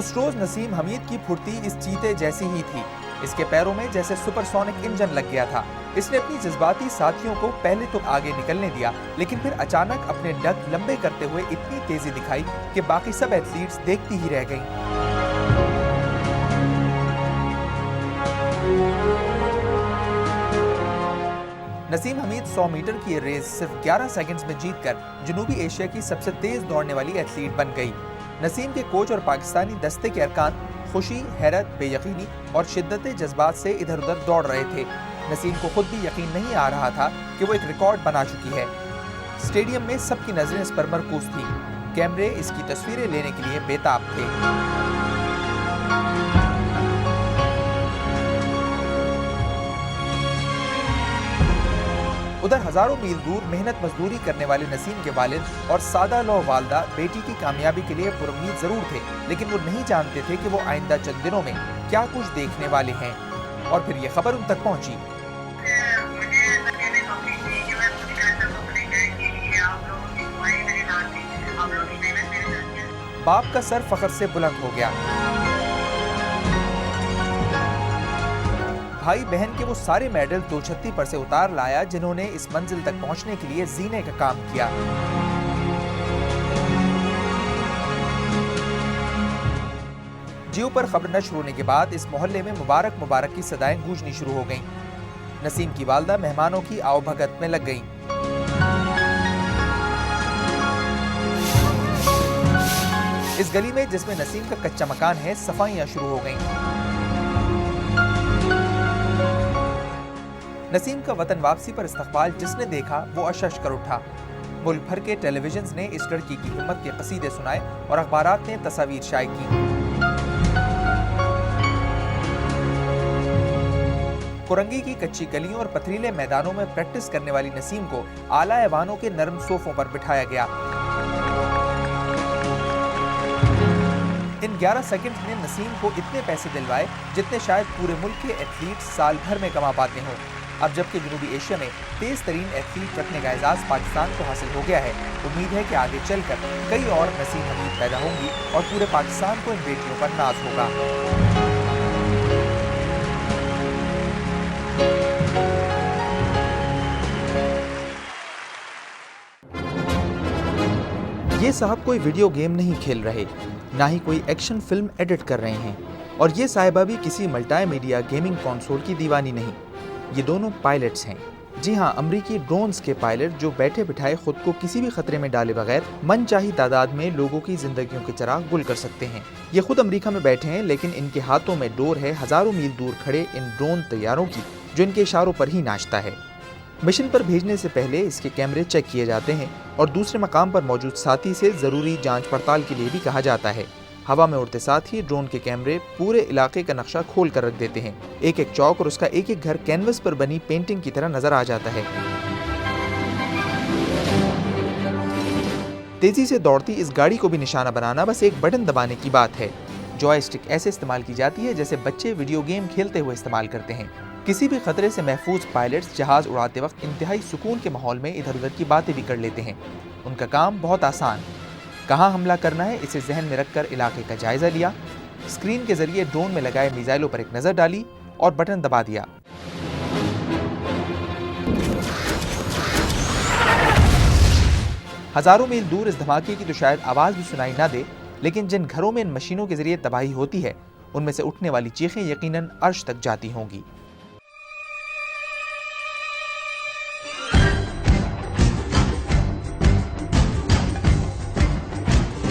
उस रोज नसीम हमीद की फुर्ती इस चीते जैसी ही थी। इसके पैरों में जैसे सुपरसोनिक इंजन लग गया था। इसने अपनी जज्बाती साथियों को पहले तो आगे निकलने दिया, लेकिन फिर अचानक अपने डग लंबे करते हुए इतनी तेजी दिखाई कि बाकी सब एथलीट्स देखती ही रह गईं। नसीम हमीद 100 मीटर की ये रेस सिर्फ 11 सेकंड्स में जीतकर जनूबी एशिया की सबसे तेज दौड़ने वाली एथलीट बन गई। नसीम के कोच और पाकिस्तानी दस्ते के अरकान खुशी, हैरत, बेयकीनी और शिद्दत जज्बात से इधर उधर दौड़ रहे थे। नसीम को खुद भी यकीन नहीं आ रहा था कि वो एक रिकॉर्ड बना चुकी है। स्टेडियम में सबकी नजरें इस पर मरकूज थी। कैमरे इसकी तस्वीरें लेने के लिए बेताब थे। उधर हजारों मील दूर मेहनत मजदूरी करने वाले नसीम के वालिद और सादा लो वालदा बेटी की कामयाबी के लिए पुरुम्मीद जरूर थे, लेकिन वो नहीं जानते थे कि वो आइंदा चंद दिनों में क्या कुछ देखने वाले हैं। और फिर ये खबर उन तक पहुंची। बाप का सर फख्र से बुलंद हो गया। भाई बहन के वो सारे मेडल दोछत्ती पर से उतार लाया जिन्होंने इस मंजिल तक पहुंचने के लिए जीने का काम किया। जियो पर खबर नश्र होने के बाद इस मोहल्ले में मुबारक मुबारक की सदाएं गूंजनी शुरू हो गईं। नसीम की वालदा मेहमानों की आवभगत में लग गईं। इस गली में जिसमें नसीम का कच्चा मकान है, सफाइयां शुरू हो गईं। नसीम का वतन वापसी पर इस्तकबाल जिसने देखा वो अशश कर उठा। मुल्क भर के टेलीविजन ने इस लड़की की हिम्मत के कसीदे सुनाए और अखबारात ने तस्वीर शाये की। कुरंगी की कच्ची गलियों और पथरीले मैदानों में प्रैक्टिस करने वाली नसीम को आला ऐवानों के नरम सोफों पर बिठाया गया। इन 11 सेकंड ने नसीम को इतने पैसे दिलवाए जितने शायद पूरे मुल्क के एथलीट साल भर में कमा पाते हों। अब जबकि जनूबी एशिया में तेज तरीन एथलीट रखने का एजाज पाकिस्तान को हासिल हो गया है, उम्मीद है कि आगे चलकर कई और नसीम हमीद पैदा होंगी और पूरे पाकिस्तान को इन बेटियों पर नाज होगा। ये साहब कोई वीडियो गेम नहीं खेल रहे, ना ही कोई एक्शन फिल्म एडिट कर रहे हैं, और ये साहिबा भी किसी मल्टीमीडिया गेमिंग कंसोल की दीवानी नहीं। ये दोनों पायलट्स हैं। जी हाँ, अमरीकी ड्रोन्स के पायलट जो बैठे बिठाए खुद को किसी भी खतरे में डाले बगैर मनचाही तादाद में लोगों की जिंदगियों के चिराग गुल कर सकते हैं। ये खुद अमेरिका में बैठे हैं, लेकिन इनके हाथों में डोर है हजारों मील दूर खड़े इन ड्रोन तैयारों की, जो इनके इशारों पर ही नाचता है। मिशन पर भेजने से पहले इसके कैमरे चेक किए जाते हैं और दूसरे मकाम पर मौजूद साथी से जरूरी जांच पड़ताल के लिए भी कहा जाता है। हवा में उड़ते साथ ही ड्रोन के कैमरे पूरे इलाके का नक्शा खोल कर रख देते हैं। एक एक चौक और उसका एक एक घर कैनवस पर बनी पेंटिंग की तरह नजर आ जाता है। तेजी से दौड़ती इस गाड़ी को भी निशाना बनाना बस एक बटन दबाने की बात है। जॉयस्टिक ऐसे इस्तेमाल की जाती है जैसे बच्चे वीडियो गेम खेलते हुए इस्तेमाल करते हैं। किसी भी खतरे से महफूज पायलट्स जहाज उड़ाते वक्त इंतहाई सुकून के माहौल में इधर उधर की बातें भी कर लेते हैं। उनका काम बहुत आसान, कहाँ हमला करना है इसे जहन में रखकर इलाके का जायजा लिया, स्क्रीन के जरिए ड्रोन में लगाए मिसाइलों पर एक नजर डाली और बटन दबा दिया। हजारों मील दूर इस धमाके की तो शायद आवाज भी सुनाई ना दे, लेकिन जिन घरों में इन मशीनों के जरिए तबाही होती है उनमें से उठने वाली चीखें यकीनन अर्श तक जाती होंगी।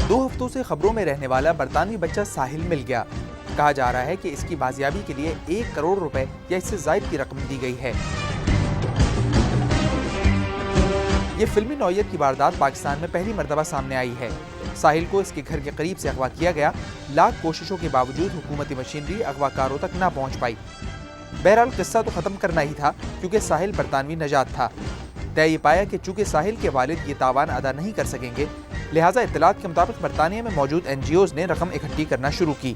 दो हफ्तों से खबरों में रहने वाला बरतानवी बच्चा साहिल मिल गया। कहा जा रहा है कि इसकी बाजियाबी के लिए 1 करोड़ रुपए या इससे ज्यादा की रकम दी गई है। ये फिल्मी नौयत की वारदात पाकिस्तान में पहली मर्तबा सामने आई है। साहिल को इसके घर के करीब से अगवा किया गया। लाख कोशिशों के बावजूद हुकूमती मशीनरी अगवाकारों तक ना पहुंच पाई। बहरहाल किस्सा तो खत्म करना ही था, क्योंकि साहिल बरतानवी नजात था। तय ये पाया कि चूंकि साहिल के वालिद ये तावान अदा नहीं कर सकेंगे, लिहाजा इत्तलात के मुताबिक बरतानिया में मौजूद NGOs ने रकम इकट्ठी करना शुरू की।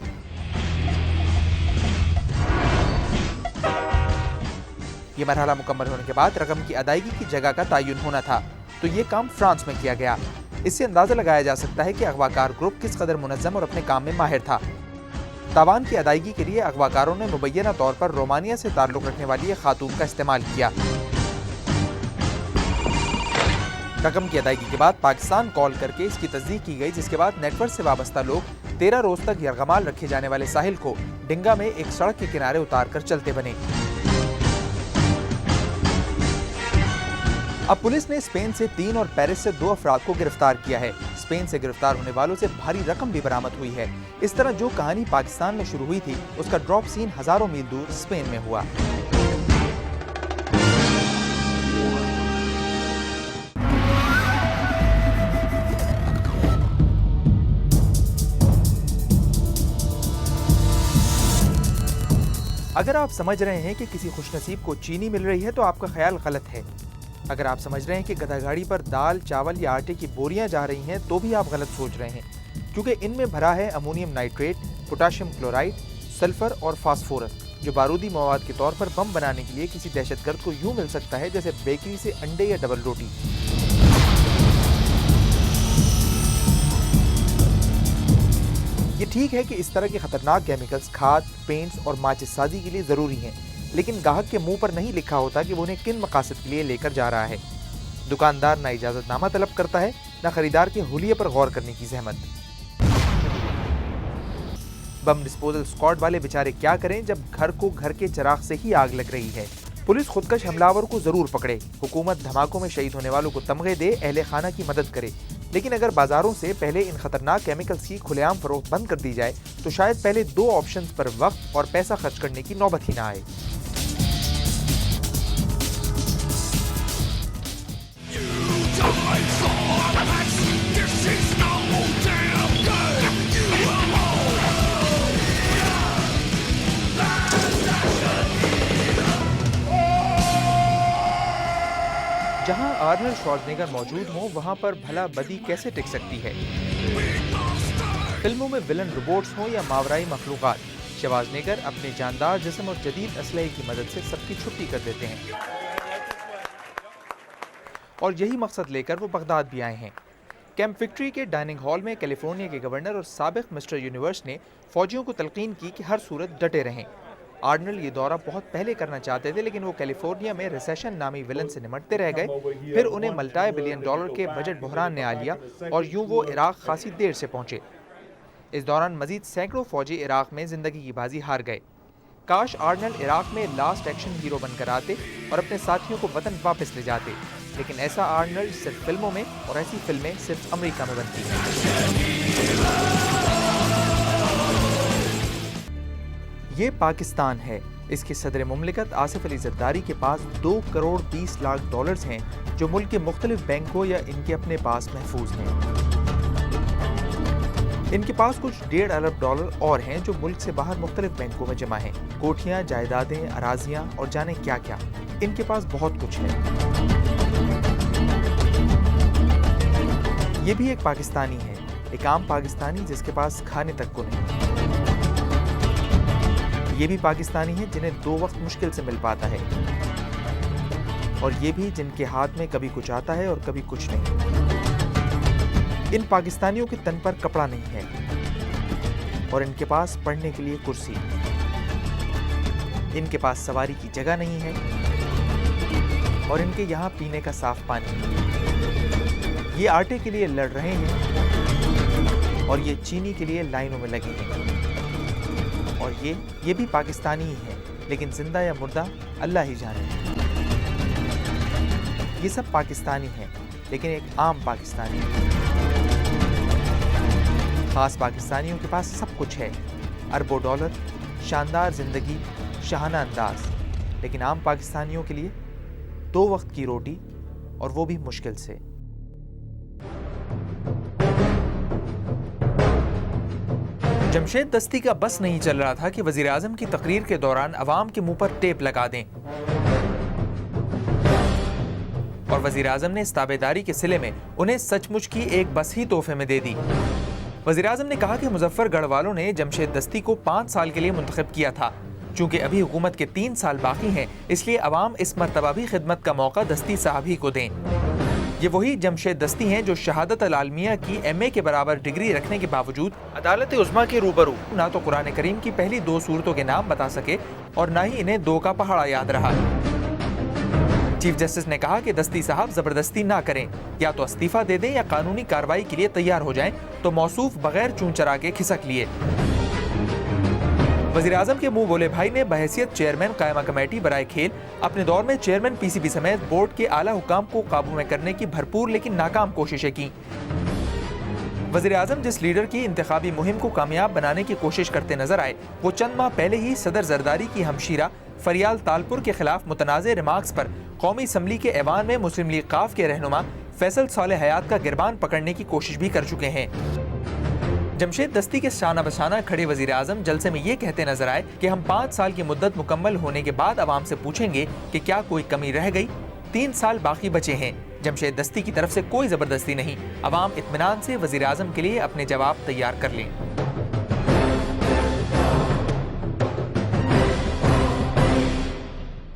ये मरहला मुकम्मल होने के बाद रकम की अदायगी की जगह का तयन होना था, तो ये काम फ्रांस में किया गया। इससे अंदाजा लगाया जा सकता है कि अगवाकार ग्रुप किस कदर मुनज़्ज़म और अपने काम में माहिर था। तावान की अदायगी के लिए अगवाकारों ने मुबैना तौर पर रोमानिया से ताल्लुक रखने वाली एक खातून का इस्तेमाल किया। रकम की अदायगी के बाद पाकिस्तान कॉल करके इसकी तस्दीक की गई, जिसके बाद नेटवर्क से वाबस्ता लोग 13 रोज तक यरगमाल रखे जाने वाले साहिल को डिंगा में एक सड़क के किनारे उतार कर चलते बने। अब पुलिस ने स्पेन से 3 और पेरिस से 2 अफराद को गिरफ्तार किया है। स्पेन से गिरफ्तार होने वालों से भारी रकम भी बरामद हुई है। इस तरह जो कहानी पाकिस्तान में शुरू हुई थी, उसका ड्रॉप सीन हजारों मील दूर स्पेन में हुआ। अगर आप समझ रहे हैं कि किसी खुशनसीब को चीनी मिल रही है तो आपका ख्याल गलत है। अगर आप समझ रहे हैं कि गधागाड़ी पर दाल, चावल या आटे की बोरियां जा रही हैं तो भी आप गलत सोच रहे हैं, क्योंकि इनमें भरा है ammonium nitrate, potassium chloride, sulphur और फास्फोरस, जो बारूदी मवाद के तौर पर बम बनाने के लिए किसी दहशतगर्द को यूं मिल सकता है जैसे बेकरी से अंडे या डबल रोटी। ये ठीक है कि इस तरह के खतरनाक केमिकल्स खाद, पेंट्स और माचिस साजी के लिए ज़रूरी हैं, लेकिन गाहक के मुंह पर नहीं लिखा होता कि वो उन्हें किन मकासद के लिए लेकर जा रहा है। दुकानदार ना इजाज़तनामा तलब करता है, ना खरीदार के हुलिये पर गौर करने की जहमत। बम डिस्पोजल स्क्वाड वाले बेचारे क्या करें जब घर को घर के चिराग से ही आग लग रही है। पुलिस खुदकश हमलावर को जरूर पकड़े, हुकूमत धमाकों में शहीद होने वालों को तमगे दे, अहले खाना की मदद करे, लेकिन अगर बाजारों से पहले इन खतरनाक केमिकल्स की खुलेआम फरोख्त बंद कर दी जाए तो शायद पहले 2 ऑप्शंस पर वक्त और पैसा खर्च करने की नौबत ही ना आए। जहां आर्नल्ड श्वार्ज़नेगर मौजूद हो, वहां पर भला बदी कैसे टिक सकती है। फिल्मों में विलन रोबोट्स हों या मावराई मखलूक़ात, श्वार्ज़नेगर अपने जानदार जिस्म और जदीद असलहे की मदद से सबकी छुट्टी कर देते हैं। और यही मकसद लेकर वो बगदाद भी आए हैं। कैंप विक्ट्री के डाइनिंग हॉल में कैलिफोर्निया के गवर्नर और साबिक मिस्टर यूनिवर्स ने फौजियों को तलकीन की कि हर सूरत डटे रहें। आर्नल्ड ये दौरा बहुत पहले करना चाहते थे, लेकिन वो कैलिफोर्निया में रिसेशन नामी विलन से निमटते रह गए। फिर उन्हें मल्टी बिलियन डॉलर के बजट बहरान ने आ लिया और यूं वो इराक खासी देर से पहुंचे। इस दौरान मजीद सैकड़ों फौजी इराक में जिंदगी की बाजी हार गए। काश आर्नल्ड इराक में लास्ट एक्शन हीरो बनकर आते और अपने साथियों को वतन वापस ले जाते, लेकिन ऐसा आर्नल्ड सिर्फ फिल्मों में, और ऐसी फिल्में सिर्फ अमेरिका में बनती हैं। ये पाकिस्तान है। इसके सदर मुमलिकत आसिफ अली ज़रदारी के पास 2 करोड़ 20 लाख डॉलर्स हैं, जो मुल्क के मुख्तलिफ बैंकों या इनके अपने पास महफूज हैं। इनके पास कुछ 1.5 अरब डॉलर और हैं जो मुल्क से बाहर मुख्तलिफ बैंकों में जमा हैं। कोठियाँ, जायदादें, अराजियाँ और जाने क्या क्या, इनके पास बहुत कुछ है। ये भी एक पाकिस्तानी है, एक आम पाकिस्तानी जिसके पास खाने तक को नहीं। ये भी पाकिस्तानी है जिन्हें 2 वक्त मुश्किल से मिल पाता है, और ये भी जिनके हाथ में कभी कुछ आता है और कभी कुछ नहीं। इन पाकिस्तानियों के तन पर कपड़ा नहीं है, और इनके पास पढ़ने के लिए कुर्सी, इनके पास सवारी की जगह नहीं है, और इनके यहाँ पीने का साफ पानी। ये आटे के लिए लड़ रहे हैं और ये चीनी के लिए लाइनों में लगे हैं। और ये भी पाकिस्तानी ही है, लेकिन जिंदा या मुर्दा अल्लाह ही जाने। ये सब पाकिस्तानी हैं, लेकिन एक आम पाकिस्तानी। खास पाकिस्तानियों के पास सब कुछ है, अरबों डॉलर, शानदार जिंदगी, शाहाना अंदाज, लेकिन आम पाकिस्तानियों के लिए 2 वक्त की रोटी, और वो भी मुश्किल से। जमशेद दस्ती का बस नहीं चल रहा था कि वज़ीर आज़म की तकरीर के दौरान अवाम के मुंह पर टेप लगा दें, और वज़ीर आज़म ने इस ताबेदारी के सिले में उन्हें सचमुच की एक बस ही तोहफे में दे दी। वज़ीर आज़म ने कहा कि मुजफ्फरगढ़ वालों ने जमशेद दस्ती को 5 साल के लिए मुंतखब किया था। चूंकि अभी हुकूमत के 3 साल बाकी हैं, इसलिए अवाम इस मरतबा भी खिदमत का मौका दस्ती साहब ही को दें। ये वही जमशेद दस्ती हैं जो शहादत अल आलमिया की MA के बराबर डिग्री रखने के बावजूद अदालत उज़्मा के रूबरू ना तो कुरान करीम की पहली 2 सूरतों के नाम बता सके और ना ही इन्हें 2 का पहाड़ा याद रहा। चीफ जस्टिस ने कहा कि दस्ती साहब जबरदस्ती ना करें, या तो इस्तीफा दे दें या कानूनी कार्रवाई के लिए तैयार हो जाएं, तो मौसूफ बगैर चून चरा के खिसक लिए। वज़ीर-ए-आज़म के मुंह बोले भाई ने बहैसियत चेयरमैन कायमा कमेटी बराए खेल अपने दौर में चेयरमैन PCB समेत बोर्ड के आला हुकाम को काबू में करने की भरपूर लेकिन नाकाम कोशिशें की। वज़ीर-ए-आज़म जिस लीडर की इंतखाबी मुहिम को कामयाब बनाने की कोशिश करते नजर आए, वो चंद माह पहले ही सदर जरदारी की हमशीरा फरियाल तालपुर के खिलाफ मुतनाज़े रिमार्क्स पर कौमी असम्बली के ऐवान में मुस्लिम लीग काफ के रहनुमा फैसल सालेह हयात का गिरबान पकड़ने की कोशिश भी कर चुके हैं। जमशेद दस्ती के शाना बशाना खड़े वज़ीर-ए-आज़म जलसे में ये कहते नजर आए कि हम 5 साल की मुद्दत मुकम्मल होने के बाद आवाम से पूछेंगे कि क्या कोई कमी रह गई। 3 साल बाकी बचे हैं। जमशेद दस्ती की तरफ से कोई जबरदस्ती नहीं। आवाम इत्मीनान से वज़ीर-ए-आज़म के लिए अपने जवाब तैयार कर लें।